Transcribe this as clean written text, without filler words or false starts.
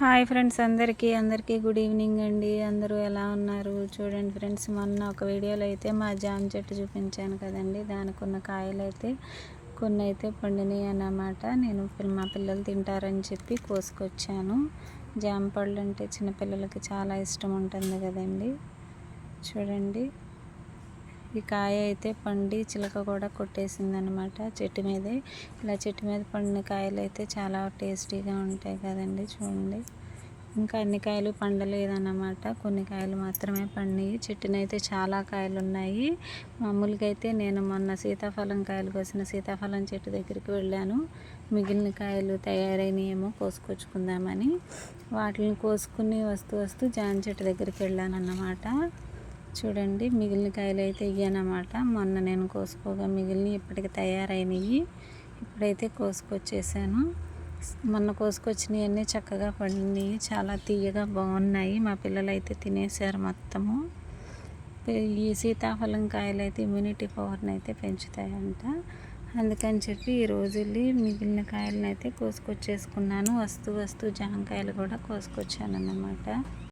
Hi friends, అందరికీ good evening అండి. అందరూ ఎలా ఉన్నారు? చూడండి ఫ్రెండ్స్, మొన్న ఒక వీడియోలో అయితే మా జామ చెట్టు చూపించాను కదండి. దానికి ఉన్న కాయలు అయితే కొన్ని అయితే పండినాయి అన్నమాట. నేను మా పిల్లలు తింటారని చెప్పి కోసుకొచ్చాను. జామ పళ్ళు అంటే చిన్నపిల్లలకి చాలా ఇష్టం ఉంటుంది కదండి. చూడండి, ఈ కాయ అయితే పండి చిలక కూడా కొట్టేసిందనమాట చెట్టు మీదే. ఇలా చెట్టు మీద పండిన కాయలు అయితే చాలా టేస్టీగా ఉంటాయి కదండి. చూడండి, ఇంకా అన్ని కాయలు పండలేదన్నమాట, కొన్ని కాయలు మాత్రమే పండినాయి. చెట్టునైతే చాలా కాయలు ఉన్నాయి. మామూలుగా అయితే నేను మొన్న సీతాఫలం కాయలు కోసిన సీతాఫలం చెట్టు దగ్గరికి వెళ్ళాను. మిగిలిన కాయలు తయారైనయేమో కోసుకొచ్చుకుందామని వాటిని కోసుకుని వస్తూ జామ చెట్టు దగ్గరికి వెళ్ళాను అన్నమాట. చూడండి, మిగిలిన కాయలు అయితే ఇయ్యనమాట. మొన్న నేను కోసుకోగా మిగిలిన ఇప్పటికి తయారైనవి. ఇప్పుడైతే కోసుకొచ్చేసాను. మొన్న కోసుకొచ్చినవన్నీ చక్కగా పండినాయి, చాలా తీయగా బాగున్నాయి. మా పిల్లలు అయితే తినేసారు మొత్తము. ఈ సీతాఫలం కాయలు అయితే ఇమ్యూనిటీ పవర్ని అయితే పెంచుతాయంట. అందుకని చెప్పి ఈ రోజుల్ని మిగిలిన కాయలను అయితే కోసుకొచ్చేసుకున్నాను. వస్తూ జామకాయలు కూడా కోసుకొచ్చాను అన్నమాట.